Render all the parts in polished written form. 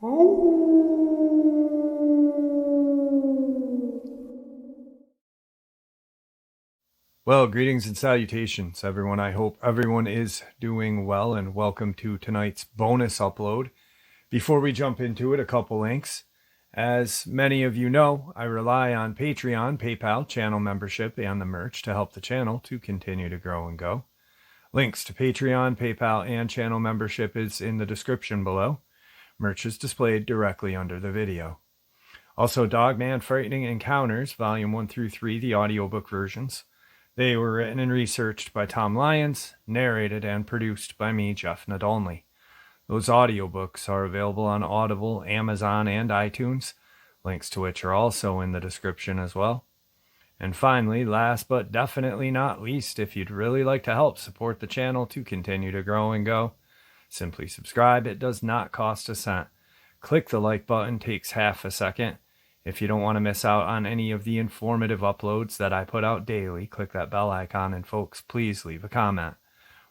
Well, greetings and salutations, everyone. I hope everyone is doing well, and welcome to tonight's bonus upload. Before we jump into it, a couple links. As many of you know, I rely on Patreon, PayPal, channel membership, and the merch to help the channel to continue to grow and go. Links to Patreon, PayPal, and channel membership is in the description below. Merch is displayed directly under the video. Also, Dogman Frightening Encounters, Volume 1 through 3, the audiobook versions. They were written and researched by Tom Lyons, narrated and produced by me, Jeff Nadolny. Those audiobooks are available on Audible, Amazon, and iTunes, links to which are also in the description as well. And finally, last but definitely not least, if you'd really like to help support the channel to continue to grow and go, simply subscribe. It does not cost a cent. Click the like button, takes half a second. If you don't want to miss out on any of the informative uploads that I put out daily, click that bell icon, and folks, please leave a comment.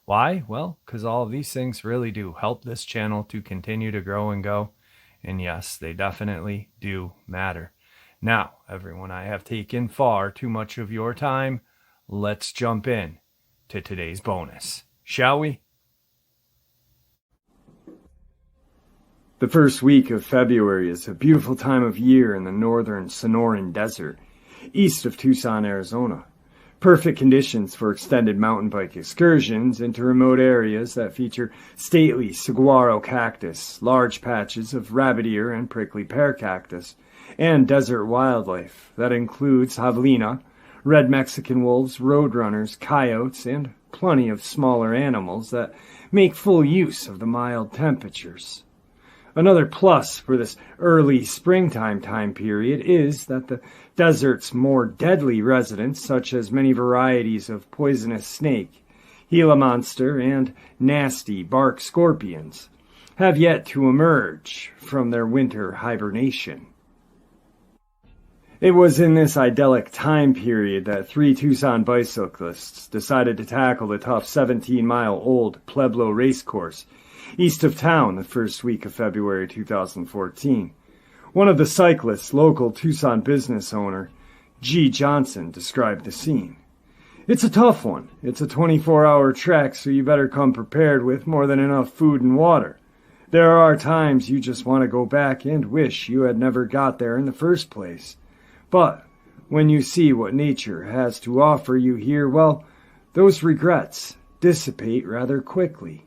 Why? Well, because all of these things really do help this channel to continue to grow and go. And yes, they definitely do matter. Now, everyone, I have taken far too much of your time. Let's jump in to today's bonus, shall we? The first week of February is a beautiful time of year in the northern Sonoran Desert, east of Tucson, Arizona. Perfect conditions for extended mountain bike excursions into remote areas that feature stately saguaro cactus, large patches of rabbit ear and prickly pear cactus, and desert wildlife that includes javelina, red Mexican wolves, roadrunners, coyotes, and plenty of smaller animals that make full use of the mild temperatures. Another plus for this early springtime time period is that the desert's more deadly residents, such as many varieties of poisonous snake, Gila monster, and nasty bark scorpions, have yet to emerge from their winter hibernation. It was in this idyllic time period that 3 Tucson bicyclists decided to tackle the tough 17-mile-old Pueblo racecourse east of town the first week of February 2014. One of the cyclists, local Tucson business owner G. Johnson, described the scene. "It's a tough one. It's a 24-hour trek, so you better come prepared with more than enough food and water. There are times you just want to go back and wish you had never got there in the first place. But when you see what nature has to offer you here, well, those regrets dissipate rather quickly."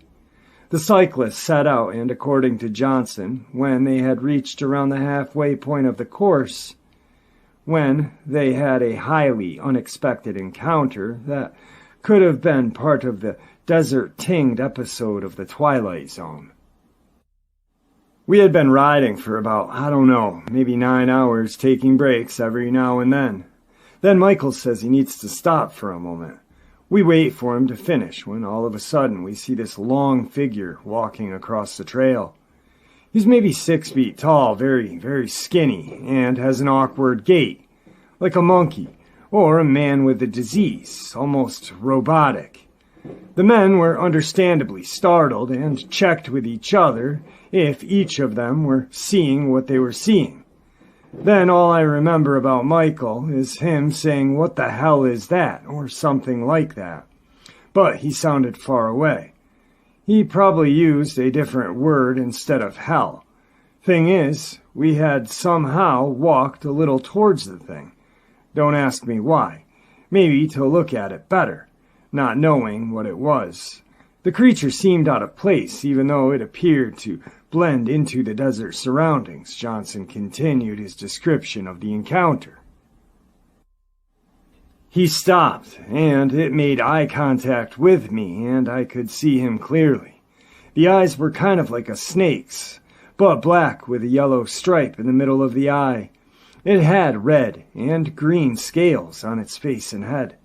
The cyclists set out, and according to Johnson, when they had reached around the halfway point of the course, when they had a highly unexpected encounter that could have been part of the desert-tinged episode of The Twilight Zone. "We had been riding for about, maybe 9 hours, taking breaks every now and then. Then Michael says he needs to stop for a moment. We wait for him to finish when all of a sudden we see this long figure walking across the trail. He's maybe 6 feet tall, very, very skinny, and has an awkward gait, like a monkey or a man with a disease, almost robotic. The men were understandably startled and checked with each other if each of them were seeing what they were seeing. Then all I remember about Michael is him saying, 'What the hell is that?' or something like that. But he sounded far away. He probably used a different word instead of hell. Thing is, we had somehow walked a little towards the thing. Don't ask me why. Maybe to look at it better, not knowing what it was. The creature seemed out of place, even though it appeared to blend into the desert surroundings." Johnson continued his description of the encounter. "He stopped, and it made eye contact with me, and I could see him clearly. The eyes were kind of like a snake's, but black with a yellow stripe in the middle of the eye. It had red and green scales on its face and head.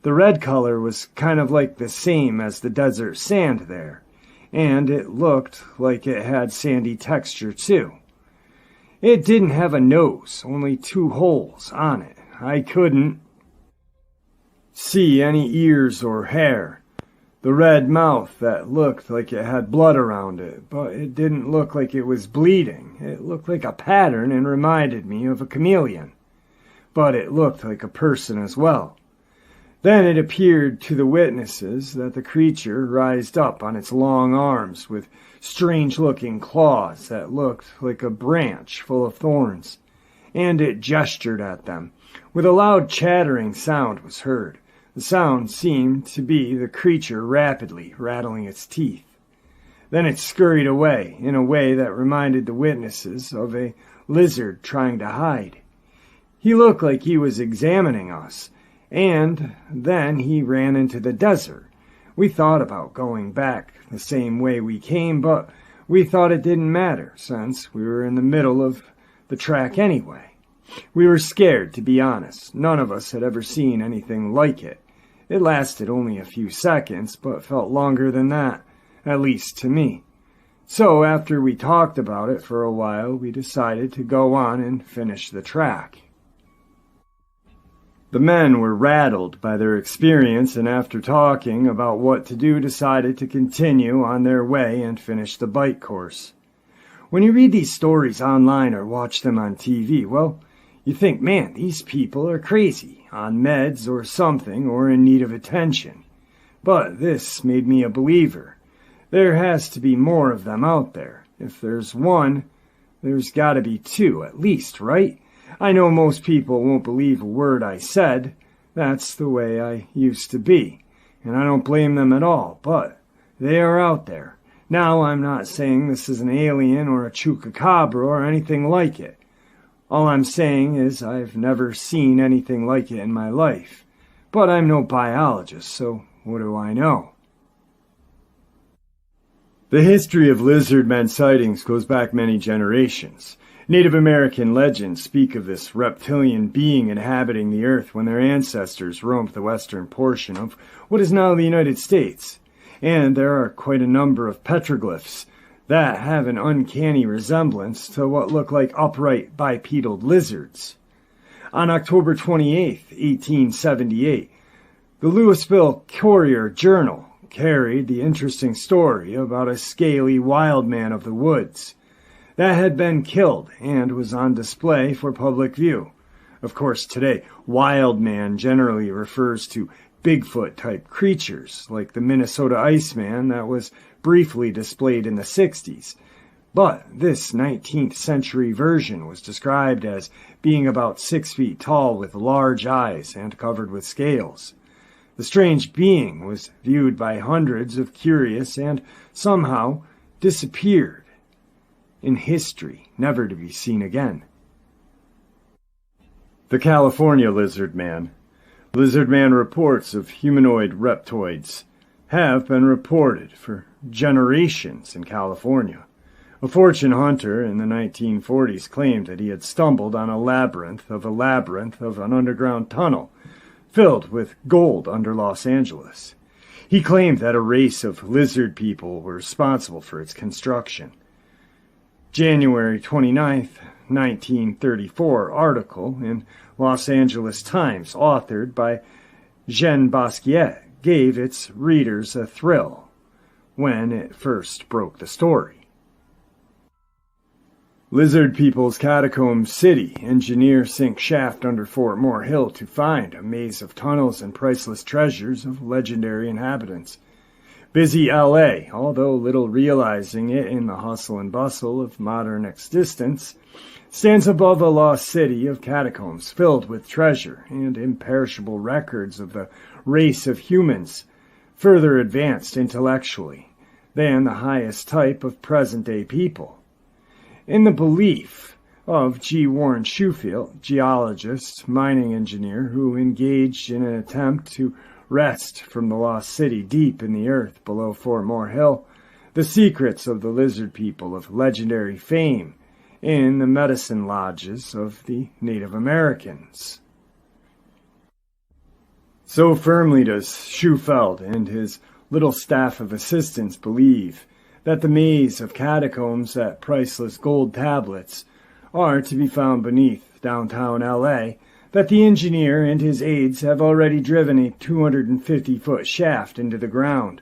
The red color was kind of like the same as the desert sand there, and it looked like it had sandy texture too. It didn't have a nose, only 2 holes on it. I couldn't see any ears or hair. The red mouth that looked like it had blood around it, but it didn't look like it was bleeding. It looked like a pattern and reminded me of a chameleon. But it looked like a person as well. Then it appeared to the witnesses that the creature rised up on its long arms with strange-looking claws that looked like a branch full of thorns, and it gestured at them. With a loud chattering sound was heard. The sound seemed to be the creature rapidly rattling its teeth. Then it scurried away in a way that reminded the witnesses of a lizard trying to hide. He looked like he was examining us, and then he ran into the desert. We thought about going back the same way we came, but we thought it didn't matter since we were in the middle of the track anyway. We were scared, to be honest. None of us had ever seen anything like it. It lasted only a few seconds, but felt longer than that, at least to me. So after we talked about it for a while, we decided to go on and finish the track. The men were rattled by their experience, and after talking about what to do, decided to continue on their way and finish the bike course. When you read these stories online or watch them on TV, well, you think, man, these people are crazy, on meds or something, or in need of attention. But this made me a believer. There has to be more of them out there. If there's one, there's got to be two, at least, right? I know most people won't believe a word I said. That's the way I used to be, and I don't blame them at all, but they are out there. Now, I'm not saying this is an alien or a chupacabra or anything like it. All I'm saying is I've never seen anything like it in my life. But I'm no biologist, so what do I know? The history of lizard men sightings goes back many generations. Native American legends speak of this reptilian being inhabiting the earth when their ancestors roamed the western portion of what is now the United States. And there are quite a number of petroglyphs that have an uncanny resemblance to what look like upright bipedal lizards. On October 28, 1878, the Louisville Courier-Journal carried the interesting story about a scaly wild man of the woods that had been killed and was on display for public view. Of course, today, wild man generally refers to Bigfoot-type creatures, like the Minnesota Iceman that was briefly displayed in the 60s. But this 19th century version was described as being about 6 feet tall with large eyes and covered with scales. The strange being was viewed by hundreds of curious and somehow disappeared in history, never to be seen again. The California Lizard Man. Lizard Man reports of humanoid reptoids have been reported for generations in California. A fortune hunter in the 1940s claimed that he had stumbled on a labyrinth of an underground tunnel filled with gold under Los Angeles. He claimed that a race of lizard people were responsible for its construction. January 29, 1934 article in Los Angeles Times, authored by Jean Basquiat, gave its readers a thrill when it first broke the story. Lizard People's Catacomb City. Engineer sink shaft under Fort Moore Hill to find a maze of tunnels and priceless treasures of legendary inhabitants. Busy L.A., although little realizing it in the hustle and bustle of modern existence, stands above a lost city of catacombs filled with treasure and imperishable records of the race of humans, further advanced intellectually than the highest type of present-day people. In the belief of G. Warren Shufield, geologist, mining engineer, who engaged in an attempt to wrest from the lost city deep in the earth below Fort Moore Hill the secrets of the lizard people of legendary fame in the medicine lodges of the Native Americans. So firmly does Shufield and his little staff of assistants believe that the maze of catacombs at priceless gold tablets are to be found beneath downtown L.A., that the engineer and his aides have already driven a 250-foot shaft into the ground,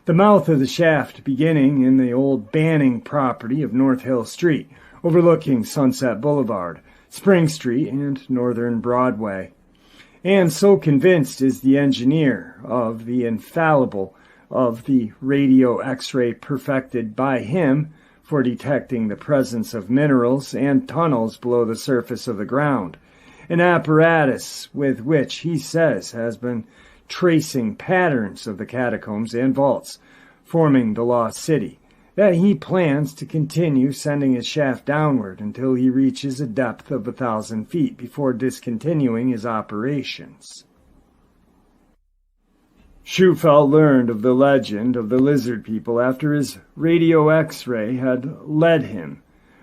The mouth of the shaft beginning in the old Banning property of North Hill Street, overlooking Sunset Boulevard, Spring Street, and Northern Broadway. And so convinced is the engineer of the infallible of the radio X-ray perfected by him for detecting the presence of minerals and tunnels below the surface of the ground, an apparatus with which he says has been tracing patterns of the catacombs and vaults forming the lost city, that he plans to continue sending his shaft downward until he reaches a depth of 1,000 feet before discontinuing his operations. Shufelt learned of the legend of the lizard people after his radio X-ray had led him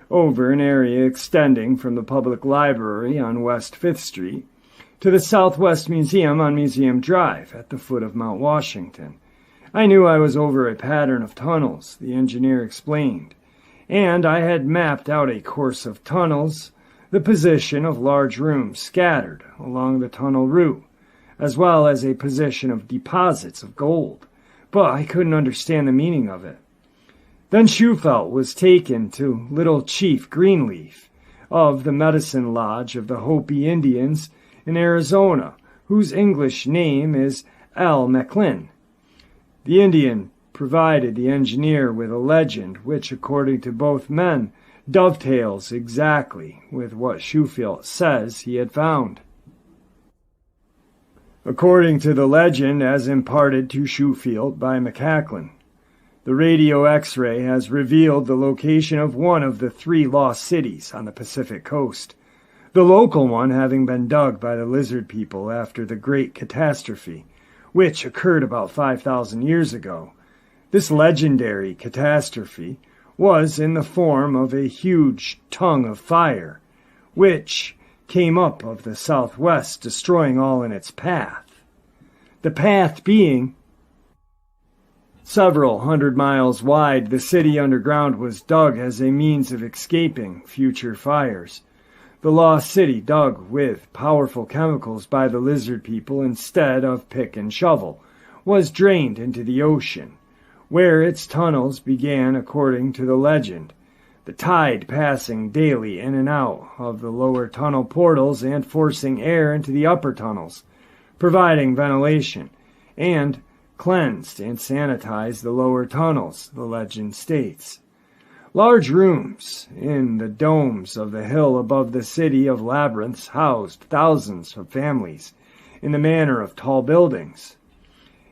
over an area extending from the public library on West 5th Street to the Southwest Museum on Museum Drive at the foot of Mount Washington. I knew I was over a pattern of tunnels, the engineer explained, and I had mapped out a course of tunnels, the position of large rooms scattered along the tunnel route, as well as a position of deposits of gold, but I couldn't understand the meaning of it. Then Shufelt was taken to Little Chief Greenleaf of the Medicine Lodge of the Hopi Indians in Arizona, whose English name is Al McLin. The Indian provided the engineer with a legend which, according to both men, dovetails exactly with what Shufelt says he had found. According to the legend as imparted to Shufelt by McCacklin, the radio X-ray has revealed the location of one of the 3 lost cities on the Pacific coast, the local one having been dug by the lizard people after the Great Catastrophe, which occurred about 5,000 years ago. This legendary catastrophe was in the form of a huge tongue of fire, which came up of the southwest, destroying all in its path. The path being several hundred miles wide, the city underground was dug as a means of escaping future fires. The lost city dug with powerful chemicals by the lizard people instead of pick and shovel was drained into the ocean, where its tunnels began according to the legend, the tide passing daily in and out of the lower tunnel portals and forcing air into the upper tunnels, providing ventilation, and cleansed and sanitized the lower tunnels, the legend states. Large rooms in the domes of the hill above the city of labyrinths housed thousands of families in the manner of tall buildings,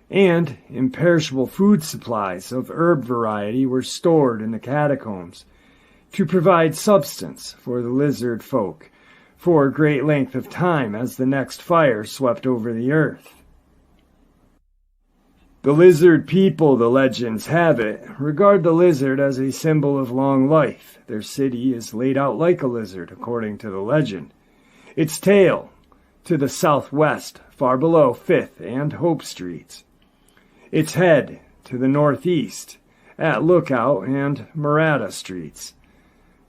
and imperishable food supplies of herb variety were stored in the catacombs to provide substance for the lizard folk for a great length of time as the next fire swept over the earth. The lizard people, the legends have it, regard the lizard as a symbol of long life. Their city is laid out like a lizard, according to the legend. Its tail to the southwest, far below 5th and Hope Streets. Its head to the northeast, at Lookout and Murata Streets.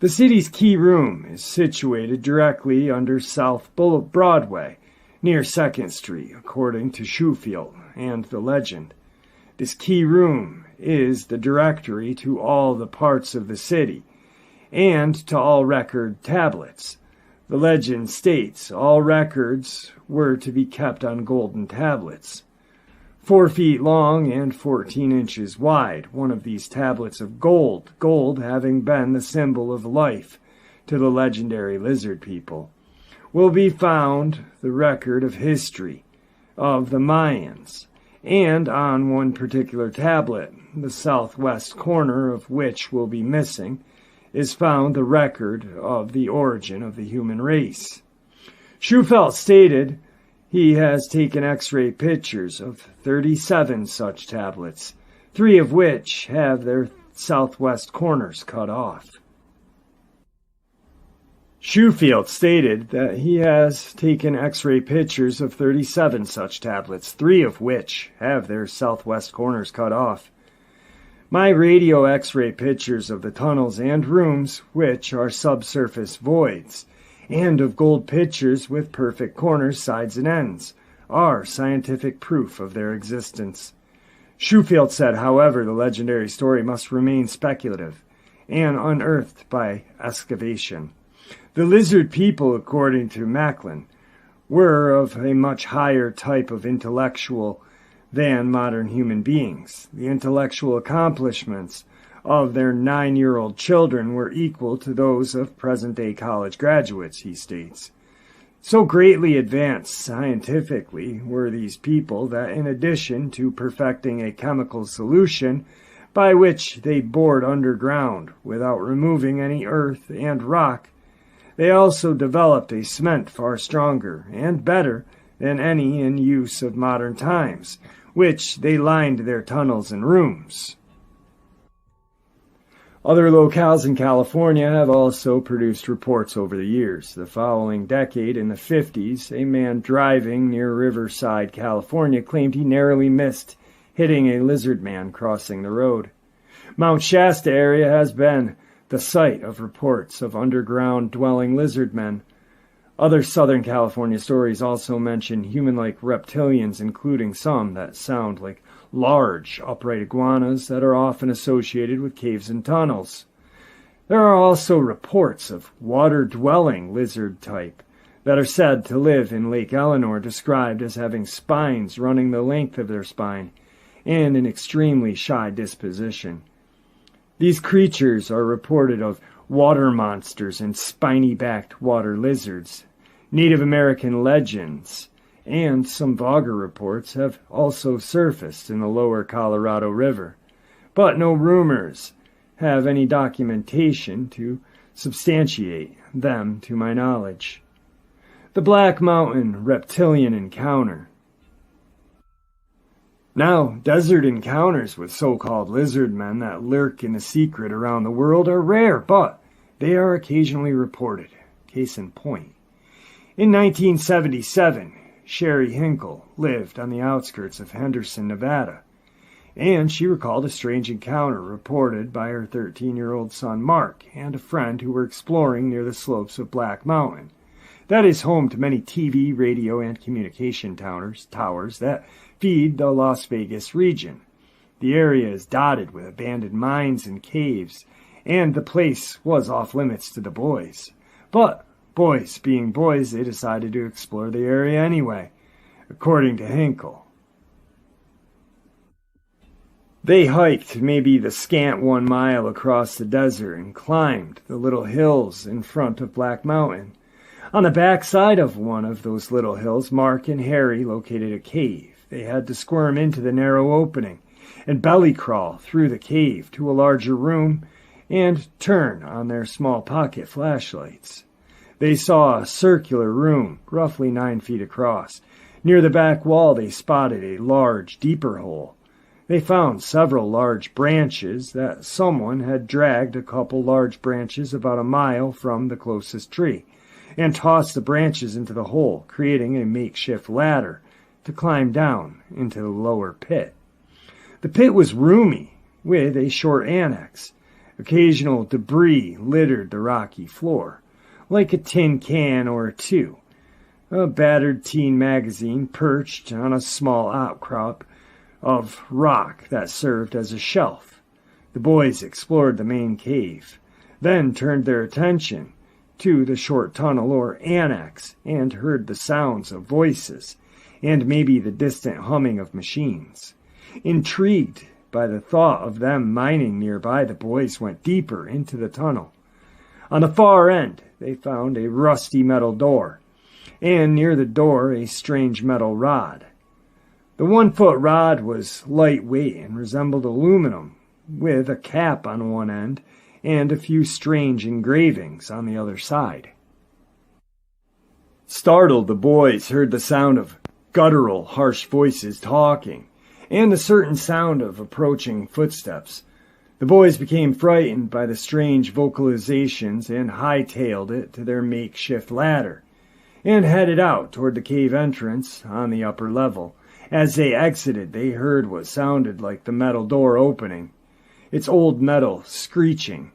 The city's key room is situated directly under South Broadway, near 2nd Street, according to Shufelt and the legend. This key room is the directory to all the parts of the city, and to all record tablets. The legend states all records were to be kept on golden tablets, 4 feet long and 14 inches wide, one of these tablets of gold having been the symbol of life to the legendary lizard people, will be found the record of history of the Mayans, and on one particular tablet, the southwest corner of which will be missing, is found the record of the origin of the human race. Shufelt stated he has taken X-ray pictures of 37 such tablets, 3 of which have their southwest corners cut off. Shufelt stated that he has taken X-ray pictures of 37 such tablets, 3 of which have their southwest corners cut off. My radio X-ray pictures of the tunnels and rooms, which are subsurface voids, and of gold pictures with perfect corners, sides, and ends, are scientific proof of their existence. Schofield said, however, the legendary story must remain speculative and unearthed by excavation. The lizard people, according to Macklin, were of a much higher type of intellectual than modern human beings. The intellectual accomplishments of their 9-year-old children were equal to those of present-day college graduates, he states. So greatly advanced scientifically were these people that in addition to perfecting a chemical solution by which they bored underground without removing any earth and rock, they also developed a cement far stronger and better than any in use of modern times, which they lined their tunnels and rooms. Other locales in California have also produced reports over the years. The following decade, in the 50s, a man driving near Riverside, California, claimed he narrowly missed hitting a lizard man crossing the road. Mount Shasta area has been the site of reports of underground dwelling lizard men. Other Southern California stories also mention human-like reptilians, including some that sound like large, upright iguanas that are often associated with caves and tunnels. There are also reports of water-dwelling lizard type that are said to live in Lake Eleanor, described as having spines running the length of their spine and an extremely shy disposition. These creatures are reported of water monsters and spiny-backed water lizards. Native American legends and some Vogger reports have also surfaced in the lower Colorado River, but no rumors have any documentation to substantiate them to my knowledge. The Black Mountain Reptilian Encounter. Now, desert encounters with so-called lizard men that lurk in the secret around the world are rare, but they are occasionally reported. Case in point. In 1977, Sherry Hinkle lived on the outskirts of Henderson, Nevada, and she recalled a strange encounter reported by her 13-year-old son Mark and a friend who were exploring near the slopes of Black Mountain. That is home to many TV, radio, and communication towers that feed the Las Vegas region. The area is dotted with abandoned mines and caves, and the place was off limits to the boys. But boys being boys, they decided to explore the area anyway, according to Hinkle. They hiked maybe the scant 1 mile across the desert and climbed the little hills in front of Black Mountain. On the backside of one of those little hills, Mark and Harry located a cave. They had to squirm into the narrow opening and belly crawl through the cave to a larger room and turn on their small pocket flashlights. They saw a circular room, roughly 9 feet across. Near the back wall, they spotted a large, deeper hole. They found several large branches that someone had dragged a couple large branches about a mile from the closest tree and tossed the branches into the hole, creating a makeshift ladder to climb down into the lower pit. The pit was roomy, with a short annex. Occasional debris littered the rocky floor, like a tin can or two. A battered teen magazine perched on a small outcrop of rock that served as a shelf. The boys explored the main cave, then turned their attention to the short tunnel or annex and heard the sounds of voices and maybe the distant humming of machines. Intrigued by the thought of them mining nearby, the boys went deeper into the tunnel. On the far end, they found a rusty metal door, and near the door a strange metal rod. The 1-foot rod was lightweight and resembled aluminum, with a cap on one end and a few strange engravings on the other side. Startled, the boys heard the sound of guttural, harsh voices talking, and the certain sound of approaching footsteps. The boys became frightened by the strange vocalizations and hightailed it to their makeshift ladder, and headed out toward the cave entrance on the upper level. As they exited, they heard what sounded like the metal door opening, its old metal screeching.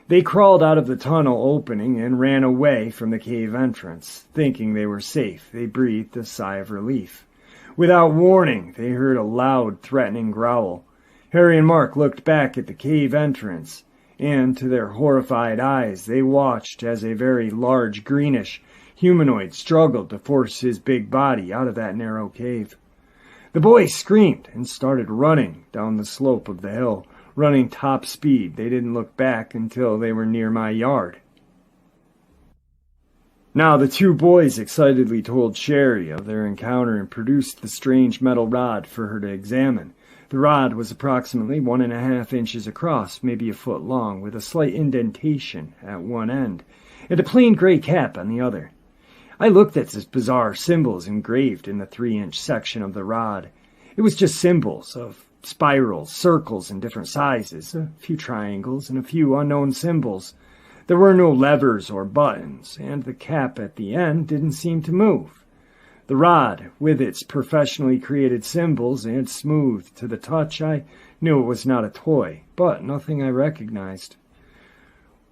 They crawled out of the tunnel opening and ran away from the cave entrance. Thinking they were safe, they breathed a sigh of relief. Without warning, they heard a loud, threatening growl. Harry and Mark looked back at the cave entrance, and to their horrified eyes they watched as a very large, greenish humanoid struggled to force his big body out of that narrow cave. The boys screamed and started running down the slope of the hill, running top speed. They didn't look back until they were near my yard. Now the two boys excitedly told Sherry of their encounter and produced the strange metal rod for her to examine. The rod was approximately 1.5 inches across, maybe a foot long, with a slight indentation at one end, and a plain gray cap on the other. I looked at the bizarre symbols engraved in the 3-inch section of the rod. It was just symbols of spirals, circles in different sizes, a few triangles, and a few unknown symbols. There were no levers or buttons, and the cap at the end didn't seem to move. The rod, with its professionally created symbols and smooth to the touch, I knew it was not a toy, but nothing I recognized.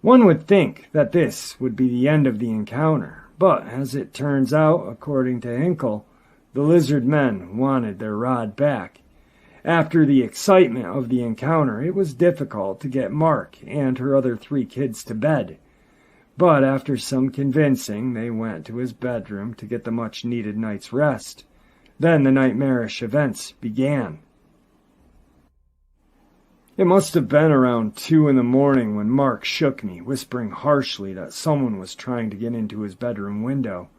One would think that this would be the end of the encounter, but as it turns out, according to Hinkle, the lizard men wanted their rod back. After the excitement of the encounter, it was difficult to get Mark and her other 3 kids to bed. But after some convincing, they went to his bedroom to get the much-needed night's rest. Then the nightmarish events began. It must have been around 2 in the morning when Mark shook me, whispering harshly that someone was trying to get into his bedroom window.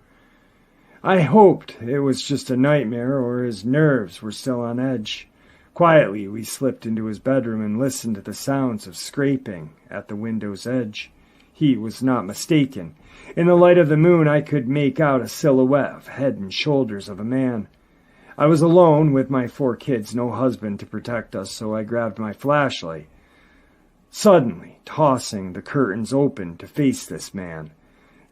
I hoped it was just a nightmare or his nerves were still on edge. Quietly, we slipped into his bedroom and listened to the sounds of scraping at the window's edge. He was not mistaken. In the light of the moon, I could make out a silhouette of head and shoulders of a man. I was alone with my 4 kids, no husband to protect us, so I grabbed my flashlight, suddenly tossing the curtains open to face this man.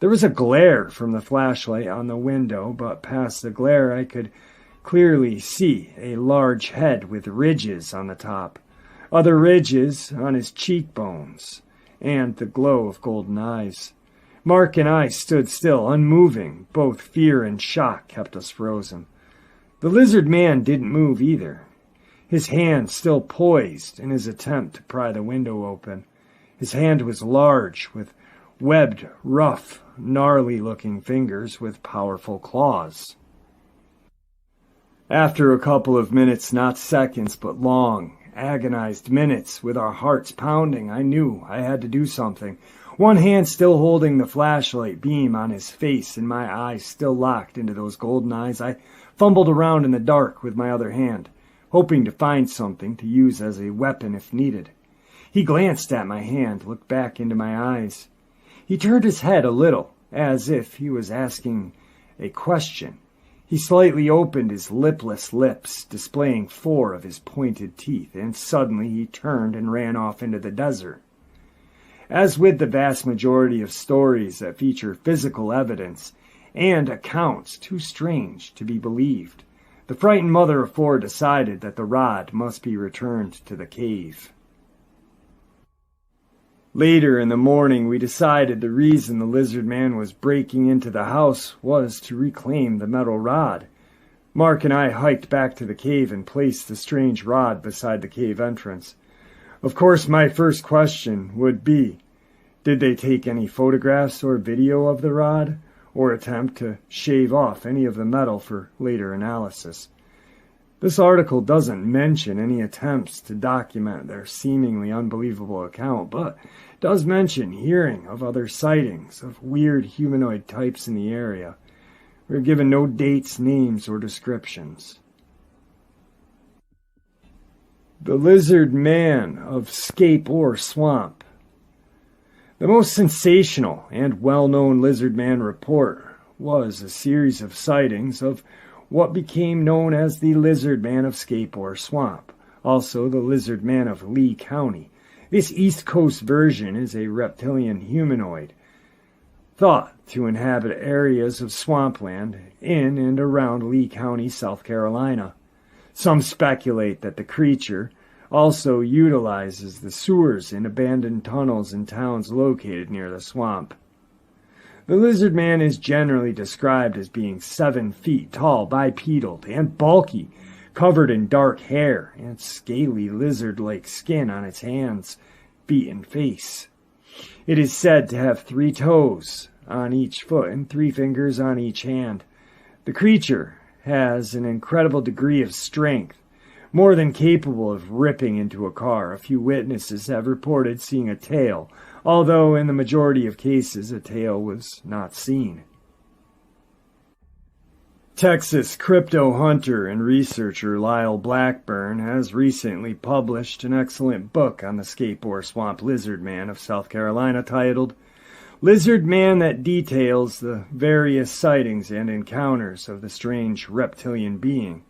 There was a glare from the flashlight on the window, but past the glare I could clearly see a large head with ridges on the top, other ridges on his cheekbones, and the glow of golden eyes. Mark and I stood still, unmoving. Both fear and shock kept us frozen. The lizard man didn't move either, his hand still poised in his attempt to pry the window open. His hand was large, with webbed, rough, gnarly-looking fingers with powerful claws. After a couple of minutes, not seconds, but long, agonized minutes, with our hearts pounding, I knew I had to do something. One hand still holding the flashlight beam on his face and my eyes still locked into those golden eyes, I fumbled around in the dark with my other hand, hoping to find something to use as a weapon if needed. He glanced at my hand, looked back into my eyes. He turned his head a little, as if he was asking a question. He slightly opened his lipless lips, displaying 4 of his pointed teeth, and suddenly he turned and ran off into the desert. As with the vast majority of stories that feature physical evidence and accounts too strange to be believed, the frightened mother of 4 decided that the rod must be returned to the cave. Later in the morning, we decided the reason the lizard man was breaking into the house was to reclaim the metal rod. Mark and I hiked back to the cave and placed the strange rod beside the cave entrance. Of course, my first question would be, did they take any photographs or video of the rod, or attempt to shave off any of the metal for later analysis? This article doesn't mention any attempts to document their seemingly unbelievable account, but does mention hearing of other sightings of weird humanoid types in the area. We're given no dates, names, or descriptions. The Lizard Man of Scape or Swamp. The most sensational and well-known Lizard Man report was a series of sightings of what became known as the Lizard Man of Scape or Swamp, also the Lizard Man of Lee County. This East Coast version is a reptilian humanoid, thought to inhabit areas of swampland in and around Lee County, South Carolina. Some speculate that the creature also utilizes the sewers in abandoned tunnels in towns located near the swamp. The lizard man is generally described as being 7 feet tall, bipedal, and bulky, covered in dark hair and scaly lizard-like skin on its hands, feet, and face. It is said to have 3 toes on each foot and 3 fingers on each hand. The creature has an incredible degree of strength, more than capable of ripping into a car. A few witnesses have reported seeing a tail, although in the majority of cases a tail was not seen. Texas crypto hunter and researcher Lyle Blackburn has recently published an excellent book on the scape or swamp lizard man of South Carolina titled Lizard Man, that details the various sightings and encounters of the strange reptilian being.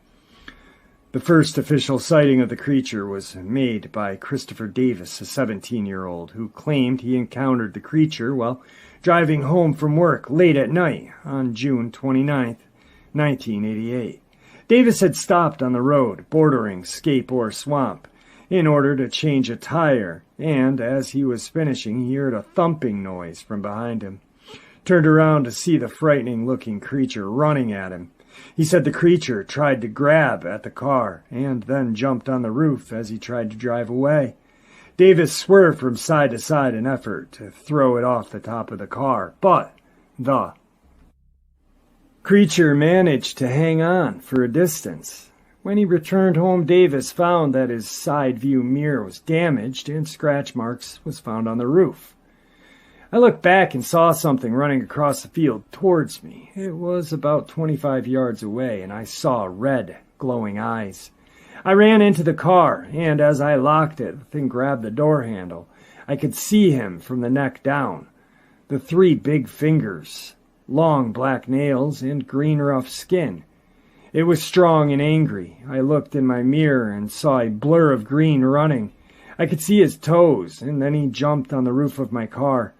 The first official sighting of the creature was made by Christopher Davis, a 17-year-old, who claimed he encountered the creature while driving home from work late at night on June 29, 1988. Davis had stopped on the road bordering scape or swamp in order to change a tire, and as he was finishing, he heard a thumping noise from behind him. Turned around to see the frightening-looking creature running at him. He said the creature tried to grab at the car and then jumped on the roof as he tried to drive away. Davis swerved from side to side in an effort to throw it off the top of the car, but the creature managed to hang on for a distance. When he returned home, Davis found that his side view mirror was damaged and scratch marks was found on the roof. I looked back and saw something running across the field towards me. It was about 25 yards away, and I saw red, glowing eyes. I ran into the car, and as I locked it, the thing grabbed the door handle. I could see him from the neck down. The 3 big fingers, long black nails, and green rough skin. It was strong and angry. I looked in my mirror and saw a blur of green running. I could see his toes, and then he jumped on the roof of my car.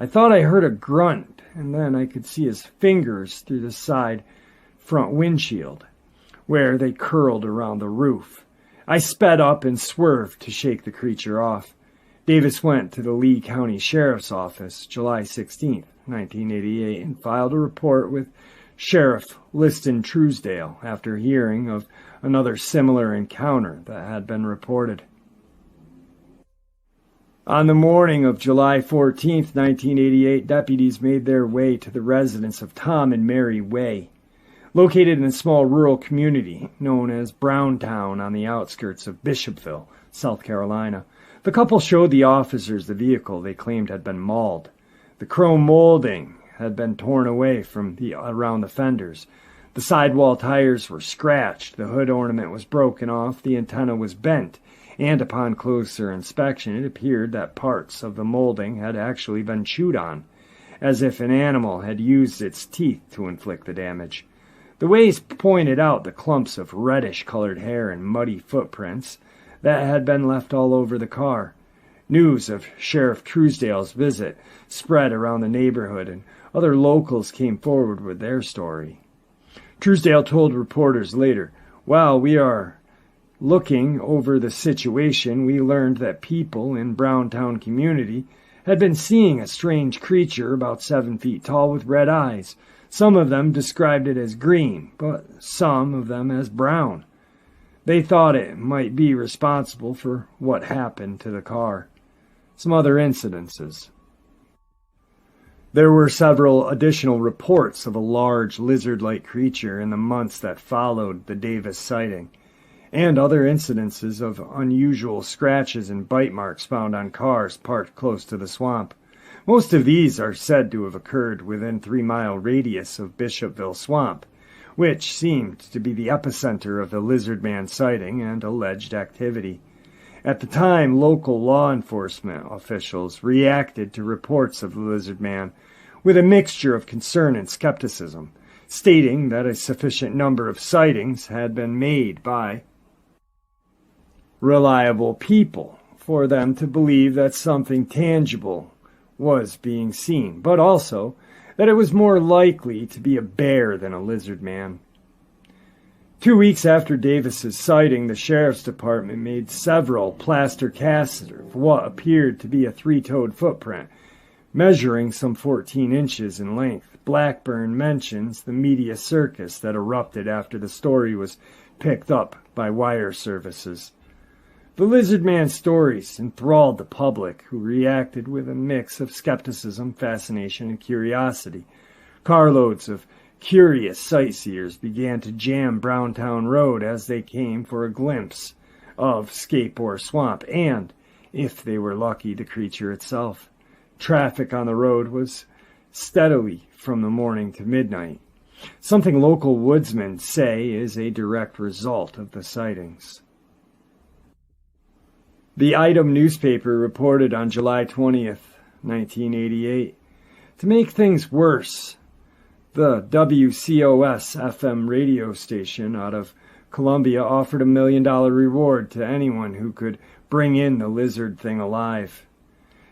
I thought I heard a grunt, and then I could see his fingers through the side front windshield, where they curled around the roof. I sped up and swerved to shake the creature off. Davis went to the Lee County Sheriff's Office July 16, 1988, and filed a report with Sheriff Liston Truesdale after hearing of another similar encounter that had been reported. On the morning of July 14, 1988, deputies made their way to the residence of Tom and Mary Way, located in a small rural community known as Browntown on the outskirts of Bishopville, South Carolina. The couple showed the officers the vehicle they claimed had been mauled. The chrome molding had been torn away from around the fenders. The sidewall tires were scratched, the hood ornament was broken off, the antenna was bent, and upon closer inspection it appeared that parts of the molding had actually been chewed on, as if an animal had used its teeth to inflict the damage. The Ways pointed out the clumps of reddish-colored hair and muddy footprints that had been left all over the car. News of Sheriff Truesdale's visit spread around the neighborhood, and other locals came forward with their story. Truesdale told reporters later, "While we are looking over the situation, we learned that people in Browntown community had been seeing a strange creature about 7 feet tall with red eyes. Some of them described it as green, but some of them as brown. They thought it might be responsible for what happened to the car." Some other incidences. There were several additional reports of a large lizard-like creature in the months that followed the Davis sighting, and other incidences of unusual scratches and bite marks found on cars parked close to the swamp. Most of these are said to have occurred within 3-mile radius of Bishopville Swamp, which seemed to be the epicenter of the lizard man sighting and alleged activity. At the time, local law enforcement officials reacted to reports of the lizard man with a mixture of concern and skepticism, stating that a sufficient number of sightings had been made by reliable people for them to believe that something tangible was being seen, but also that it was more likely to be a bear than a lizard man. 2 weeks after Davis's sighting, the sheriff's department made several plaster casts of what appeared to be a 3-toed footprint measuring some 14 inches in length. Blackburn mentions the media circus that erupted after the story was picked up by wire services. The Lizard Man stories enthralled the public, who reacted with a mix of skepticism, fascination, and curiosity. Carloads of curious sightseers began to jam Browntown Road as they came for a glimpse of Scape or Swamp, and, if they were lucky, the creature itself. Traffic on the road was steadily from the morning to midnight, something local woodsmen say is a direct result of the sightings. The Item newspaper reported on July 20th, 1988. To make things worse, the WCOS-FM radio station out of Columbia offered $1 million reward to anyone who could bring in the lizard thing alive.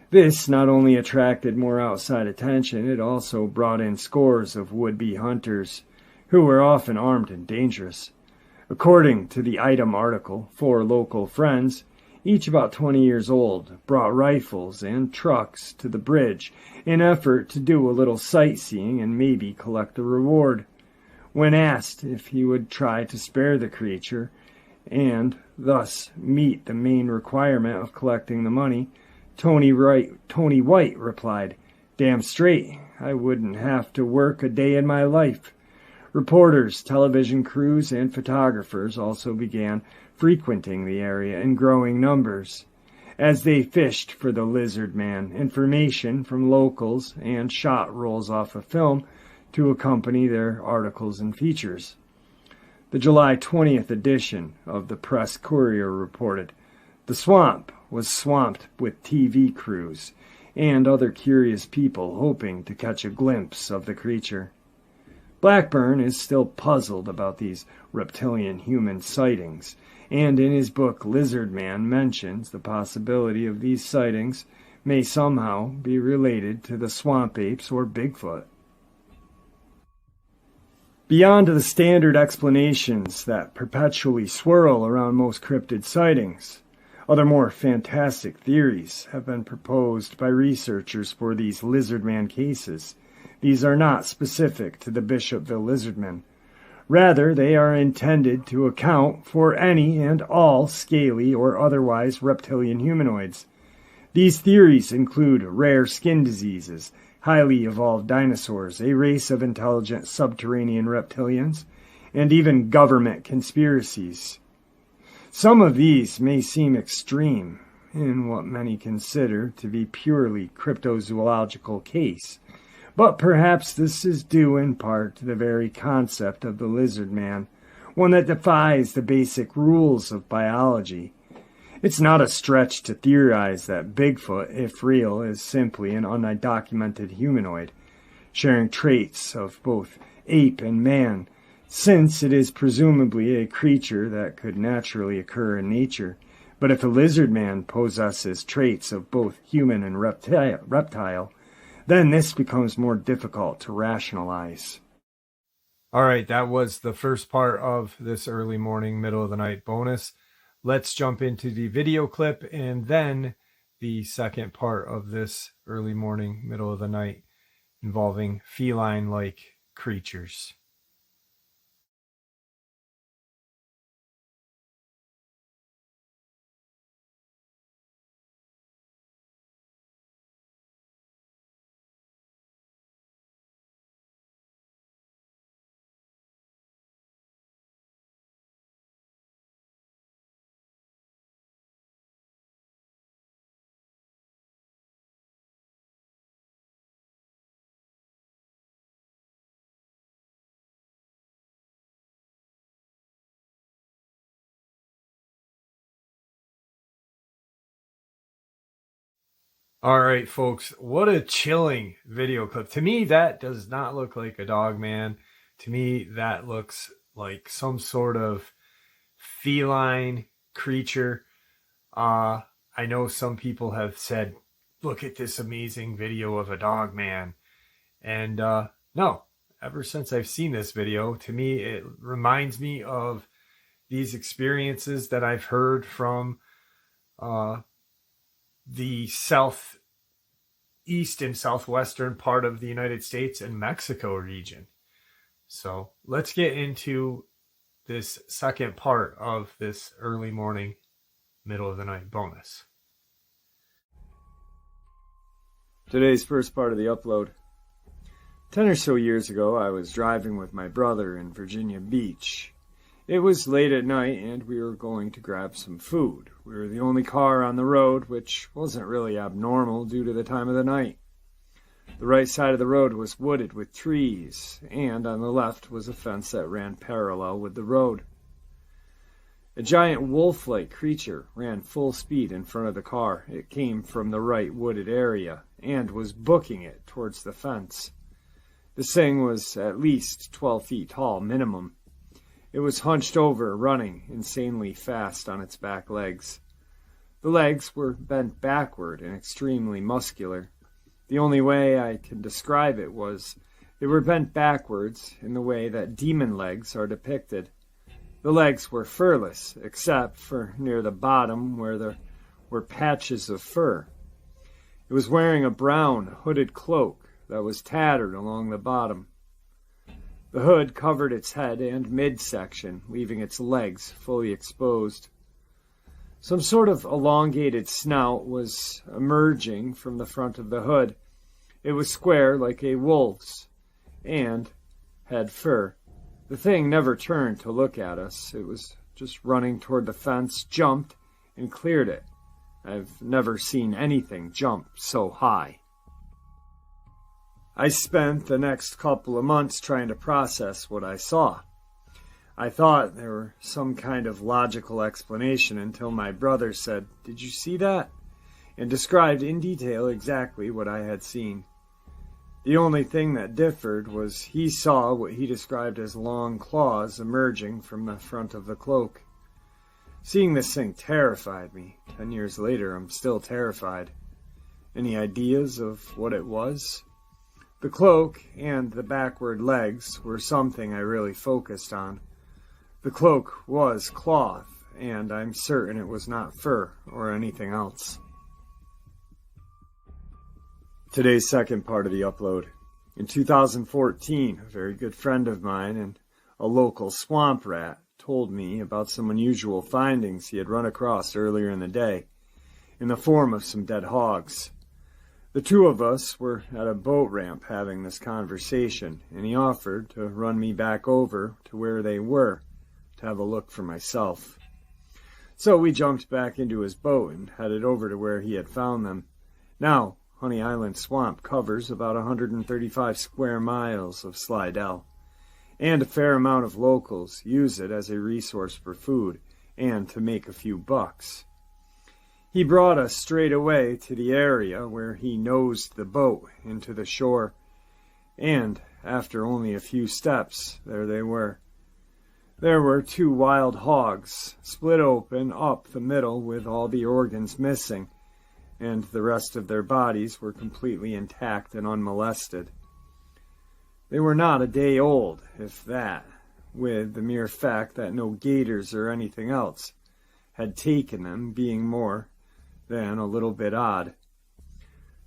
This not only attracted more outside attention, it also brought in scores of would-be hunters, who were often armed and dangerous. According to the Item article, 4 local friends, each about 20 years old, brought rifles and trucks to the bridge in effort to do a little sightseeing and maybe collect a reward. When asked if he would try to spare the creature and thus meet the main requirement of collecting the money, Tony White replied, "Damn straight, I wouldn't have to work a day in my life." Reporters, television crews, and photographers also began frequenting the area in growing numbers. As they fished for the Lizard Man, information from locals and shot rolls off of film to accompany their articles and features. The July 20th edition of the Press Courier reported, "The swamp was swamped with TV crews and other curious people hoping to catch a glimpse of the creature." Blackburn is still puzzled about these reptilian human sightings, and in his book Lizard Man mentions the possibility of these sightings may somehow be related to the swamp apes or Bigfoot. Beyond the standard explanations that perpetually swirl around most cryptid sightings, other more fantastic theories have been proposed by researchers for these Lizard Man cases. These are not specific to the Bishopville Lizardmen. Rather, they are intended to account for any and all scaly or otherwise reptilian humanoids. These theories include rare skin diseases, highly evolved dinosaurs, a race of intelligent subterranean reptilians, and even government conspiracies. Some of these may seem extreme in what many consider to be purely cryptozoological case, but perhaps this is due in part to the very concept of the Lizard Man, one that defies the basic rules of biology. It's not a stretch to theorize that Bigfoot, if real, is simply an undocumented humanoid, sharing traits of both ape and man, since it is presumably a creature that could naturally occur in nature. But if a Lizard Man possesses traits of both human and reptile, then this becomes more difficult to rationalize. All right, that was the first part of this early morning, middle of the night bonus. Let's jump into the video clip and then the second part of this early morning, middle of the night involving feline-like creatures. All right, folks, what a chilling video clip. To me, that does not look like a Dogman. To me, that looks like some sort of feline creature. I know some people have said, look at this amazing video of a Dogman. And no, ever since I've seen this video, to me, it reminds me of these experiences that I've heard from the southeast east and southwestern part of the United States and Mexico region. So let's get into this second part of this early morning, middle of the night bonus. Today's first part of the upload. 10 or so years ago, I was driving with my brother in Virginia Beach. It was late at night and we were going to grab some food. We were the only car on the road, which wasn't really abnormal due to the time of the night. The right side of the road was wooded with trees, and on the left was a fence that ran parallel with the road. A giant wolf-like creature ran full speed in front of the car. It came from the right wooded area and was booking it towards the fence. This thing was at least 12 feet tall, minimum. It was hunched over, running insanely fast on its back legs. The legs were bent backward and extremely muscular. The only way I can describe it was they were bent backwards in the way that demon legs are depicted. The legs were furless, except for near the bottom where there were patches of fur. It was wearing a brown hooded cloak that was tattered along the bottom. The hood covered its head and midsection, leaving its legs fully exposed. Some sort of elongated snout was emerging from the front of the hood. It was square like a wolf's and had fur. The thing never turned to look at us. It was just running toward the fence, jumped, and cleared it. I've never seen anything jump so high. I spent the next couple of months trying to process what I saw. I thought there were some kind of logical explanation until my brother said, "Did you see that?" and described in detail exactly what I had seen. The only thing that differed was he saw what he described as long claws emerging from the front of the cloak. Seeing this thing terrified me. 10 years later, I'm still terrified. Any ideas of what it was? The cloak and the backward legs were something I really focused on. The cloak was cloth, and I'm certain it was not fur or anything else. Today's second part of the upload. In 2014, a very good friend of mine and a local swamp rat told me about some unusual findings he had run across earlier in the day, in the form of some dead hogs. The two of us were at a boat ramp having this conversation, and he offered to run me back over to where they were, to have a look for myself. So we jumped back into his boat and headed over to where he had found them. Now, Honey Island Swamp covers about 135 square miles of Slidell, and a fair amount of locals use it as a resource for food and to make a few bucks. He brought us straight away to the area where he nosed the boat into the shore, and after only a few steps, there they were. There were 2 wild hogs, split open up the middle with all the organs missing, and the rest of their bodies were completely intact and unmolested. They were not a day old, if that, with the mere fact that no gators or anything else had taken them being more than a little bit odd.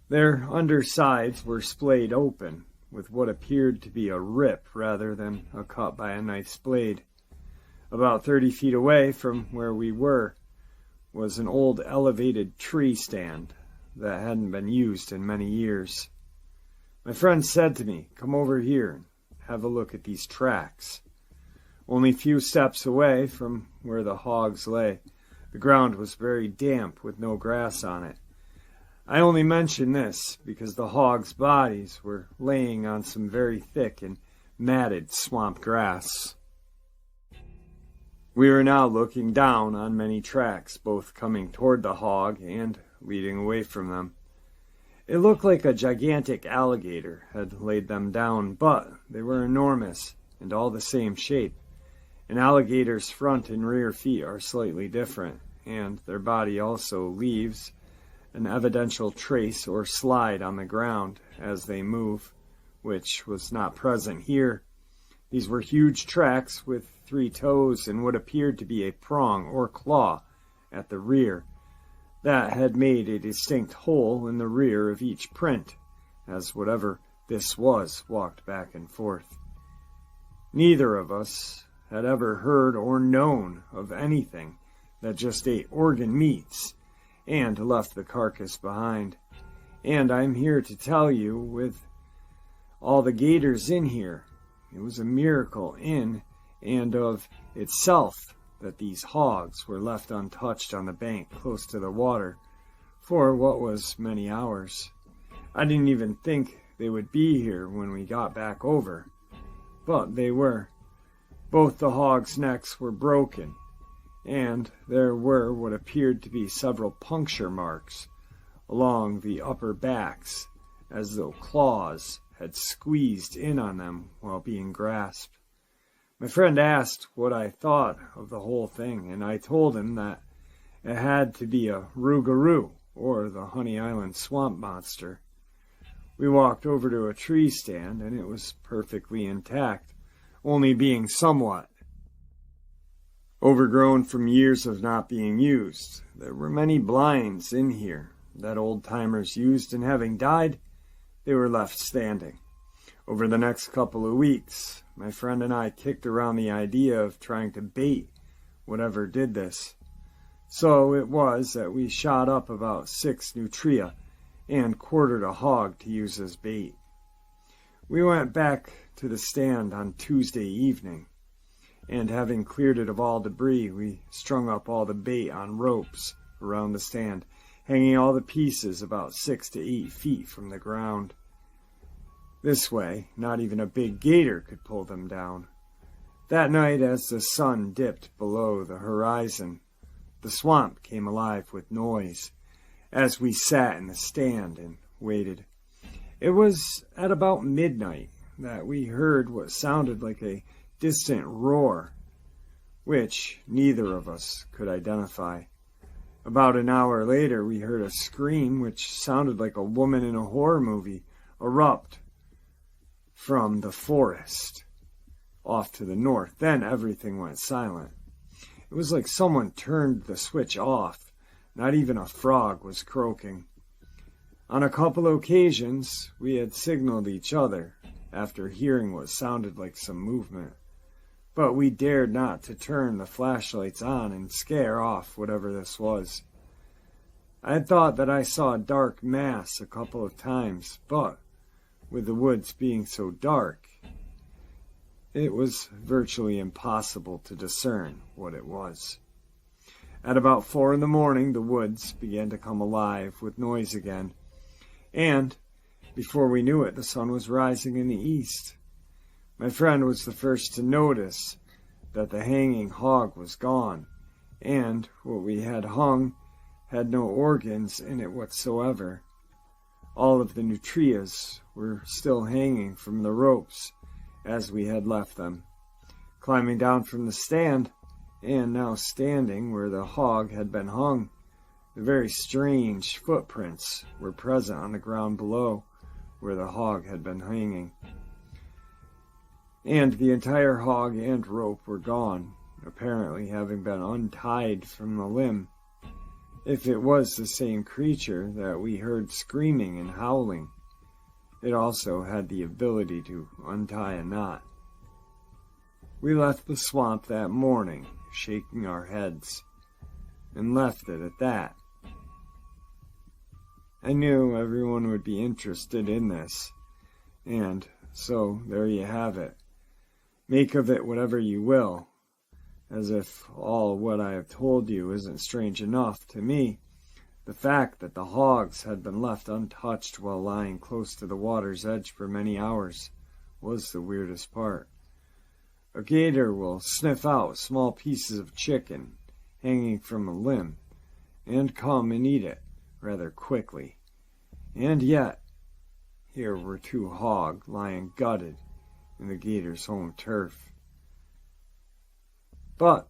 Their undersides were splayed open, with what appeared to be a rip rather than a cut by a knife's blade. About 30 feet away from where we were was an old elevated tree stand that hadn't been used in many years. My friend said to me, "Come over here and have a look at these tracks." Only few steps away from where the hogs lay, the ground was very damp with no grass on it. I only mention this because the hogs' bodies were laying on some very thick and matted swamp grass. We were now looking down on many tracks, both coming toward the hog and leading away from them. It looked like a gigantic alligator had laid them down, but they were enormous and all the same shape. An alligator's front and rear feet are slightly different, and their body also leaves an evidential trace or slide on the ground as they move, which was not present here. These were huge tracks with 3 toes and what appeared to be a prong or claw at the rear. that had made a distinct hole in the rear of each print, as whatever this was walked back and forth. Neither of us had ever heard or known of anything that just ate organ meats and left the carcass behind. And I'm here to tell you, with all the gators in here, it was a miracle in and of itself that these hogs were left untouched on the bank close to the water for what was many hours. I didn't even think they would be here when we got back over, but they were. Both the hogs' necks were broken, and there were what appeared to be several puncture marks along the upper backs, as though claws had squeezed in on them while being grasped. My friend asked what I thought of the whole thing, and I told him that it had to be a rougarou, or the Honey Island swamp monster. We walked over to a tree stand, and it was perfectly intact, only being somewhat overgrown from years of not being used. There were many blinds in here that old-timers used, and having died, they were left standing. Over the next couple of weeks, my friend and I kicked around the idea of trying to bait whatever did this. So it was that we shot up about 6 nutria and quartered a hog to use as bait. We went back to the stand on Tuesday evening, and having cleared it of all debris, we strung up all the bait on ropes around the stand, hanging all the pieces about 6 to 8 feet from the ground. This way, not even a big gator could pull them down. That night, as the sun dipped below the horizon, the swamp came alive with noise as we sat in the stand and waited. It was at about midnight that we heard what sounded like a distant roar, which neither of us could identify. About an hour later, we heard a scream which sounded like a woman in a horror movie erupt from the forest off to the north. Then everything went silent. It was like someone turned the switch off. Not even a frog was croaking. On a couple of occasions, we had signaled each other after hearing what sounded like some movement, but we dared not to turn the flashlights on and scare off whatever this was. I had thought that I saw a dark mass a couple of times, but with the woods being so dark, it was virtually impossible to discern what it was. At about 4 a.m, the woods began to come alive with noise again, and before we knew it, the sun was rising in the east. My friend was the first to notice that the hanging hog was gone, and what we had hung had no organs in it whatsoever. All of the nutrias were still hanging from the ropes as we had left them. Climbing down from the stand, and now standing where the hog had been hung, the very strange footprints were present on the ground below where the hog had been hanging. And the entire hog and rope were gone, apparently having been untied from the limb. If it was the same creature that we heard screaming and howling, it also had the ability to untie a knot. We left the swamp that morning, shaking our heads, and left it at that. I knew everyone would be interested in this, and so there you have it. Make of it whatever you will. As if all what I have told you isn't strange enough, to me, the fact that the hogs had been left untouched while lying close to the water's edge for many hours was the weirdest part. A gator will sniff out small pieces of chicken hanging from a limb and come and eat it rather quickly. And yet, here were 2 hogs lying gutted in the gator's home turf. But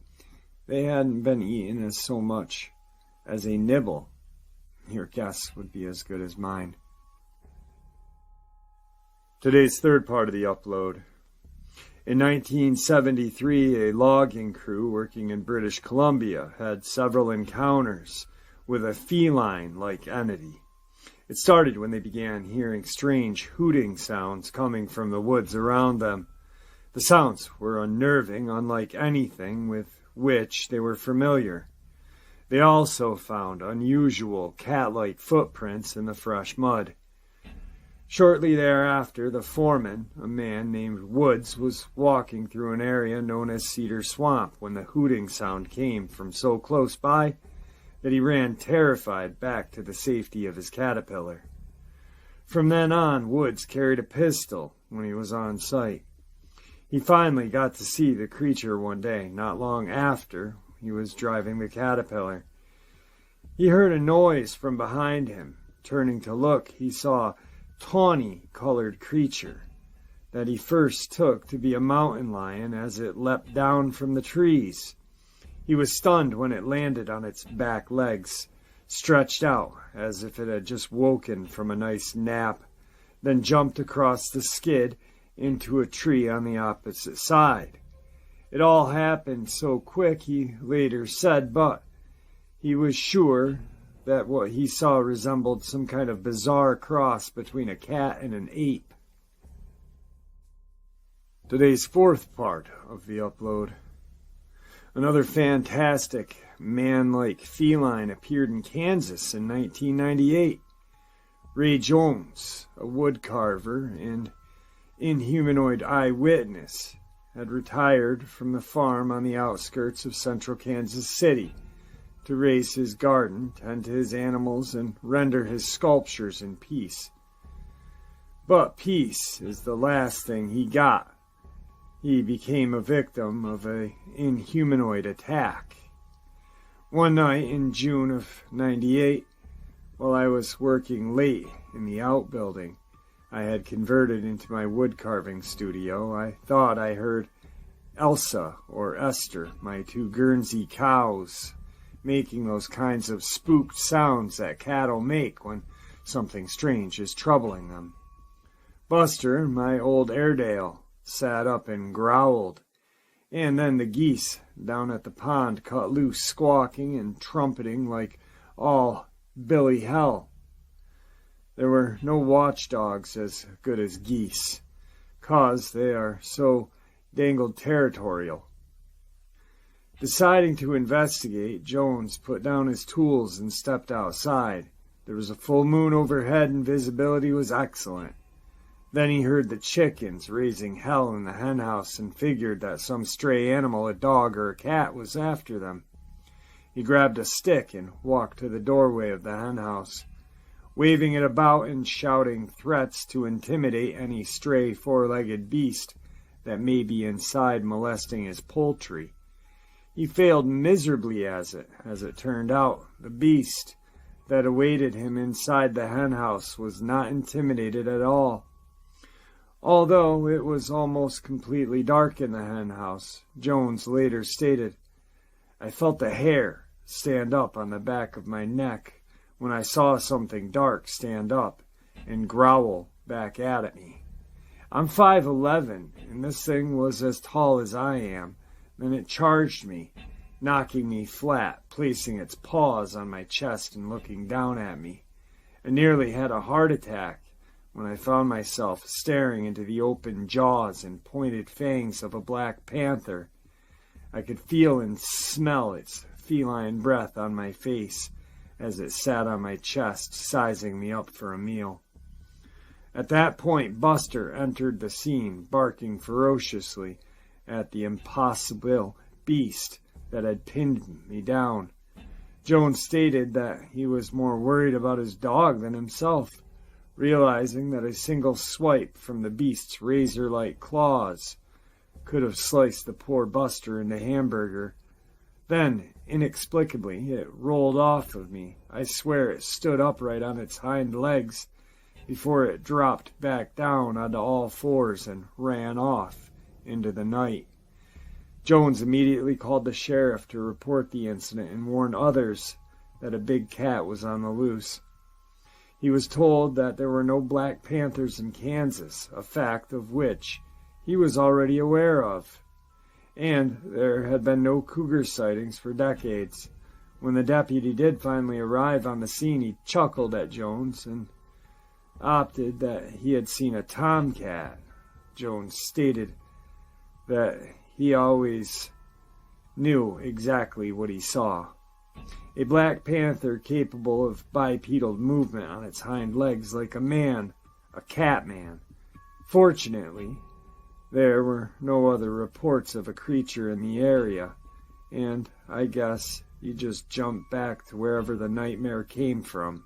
they hadn't been eaten as so much as a nibble. Your guess would be as good as mine. Today's third part of the upload. In 1973, a logging crew working in British Columbia had several encounters with a feline-like entity. It started when they began hearing strange hooting sounds coming from the woods around them. The sounds were unnerving, unlike anything with which they were familiar. They also found unusual cat-like footprints in the fresh mud. Shortly thereafter, the foreman, a man named Woods, was walking through an area known as Cedar Swamp when the hooting sound came from so close by that he ran terrified back to the safety of his caterpillar. From then on, Woods carried a pistol when he was on site. He finally got to see the creature one day, not long after he was driving the caterpillar. He heard a noise from behind him. Turning to look, he saw a tawny-colored creature that he first took to be a mountain lion as it leapt down from the trees. He was stunned when it landed on its back legs, stretched out as if it had just woken from a nice nap, then jumped across the skid into a tree on the opposite side. It all happened so quick, he later said, but he was sure that what he saw resembled some kind of bizarre cross between a cat and an ape. Today's fourth part of the upload. Another fantastic man-like feline appeared in Kansas in 1998. Ray Jones, a woodcarver and inhumanoid eyewitness, had retired from the farm on the outskirts of central Kansas City to raise his garden, tend to his animals, and render his sculptures in peace. But peace is the last thing he got. He became a victim of an inhumanoid attack. One night in June of '98, while I was working late in the outbuilding I had converted into my woodcarving studio, I thought I heard Elsa or Esther, my two Guernsey cows, making those kinds of spooked sounds that cattle make when something strange is troubling them. Buster, my old Airedale, sat up and growled, and then the geese down at the pond cut loose, squawking and trumpeting like all Billy hell. There were no watchdogs as good as geese, 'cause they are so dangled territorial. Deciding to investigate, Jones put down his tools and stepped outside. There was a full moon overhead and visibility was excellent. Then he heard the chickens raising hell in the henhouse and figured that some stray animal, a dog or a cat, was after them. He grabbed a stick and walked to the doorway of the henhouse, waving it about and shouting threats to intimidate any stray four-legged beast that may be inside molesting his poultry. He failed miserably as it turned out. The beast that awaited him inside the henhouse was not intimidated at all. Although it was almost completely dark in the henhouse, Jones later stated, "I felt the hair stand up on the back of my neck when I saw something dark stand up and growl back at me. I'm 5'11", and this thing was as tall as I am. Then it charged me, knocking me flat, placing its paws on my chest and looking down at me. I nearly had a heart attack when I found myself staring into the open jaws and pointed fangs of a black panther. I could feel and smell its feline breath on my face as it sat on my chest, sizing me up for a meal." At that point, Buster entered the scene, barking ferociously at the impossible beast that had pinned me down. Jones stated that he was more worried about his dog than himself, realizing that a single swipe from the beast's razor-like claws could have sliced the poor Buster into hamburger. Then, inexplicably, it rolled off of me. I swear it stood upright on its hind legs before it dropped back down onto all fours and ran off into the night. Jones immediately called the sheriff to report the incident and warn others that a big cat was on the loose. He was told that there were no black panthers in Kansas, a fact of which he was already aware of, and there had been no cougar sightings for decades. When the deputy did finally arrive on the scene, he chuckled at Jones and opted that he had seen a tomcat. Jones stated that he always knew exactly what he saw. A black panther capable of bipedal movement on its hind legs like a man, a catman. Fortunately, there were no other reports of a creature in the area, and I guess you just jump back to wherever the nightmare came from.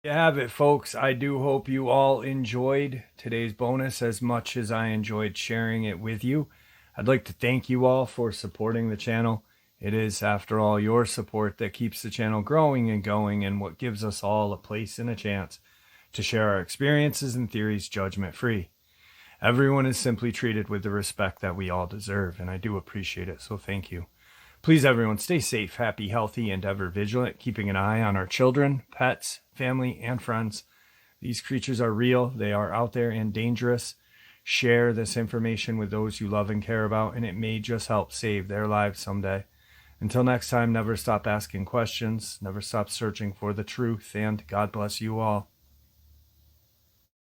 You have it, folks. I do hope you all enjoyed today's bonus as much as I enjoyed sharing it with you. I'd like to thank you all for supporting the channel. It is, after all, your support that keeps the channel growing and going, and what gives us all a place and a chance to share our experiences and theories judgment-free. Everyone is simply treated with the respect that we all deserve, and I do appreciate it, so thank you. Please, everyone, stay safe, happy, healthy, and ever vigilant, keeping an eye on our children, pets, family, and friends. These creatures are real. They are out there and dangerous. Share this information with those you love and care about, and it may just help save their lives someday. Until next time, never stop asking questions, never stop searching for the truth, and God bless you all.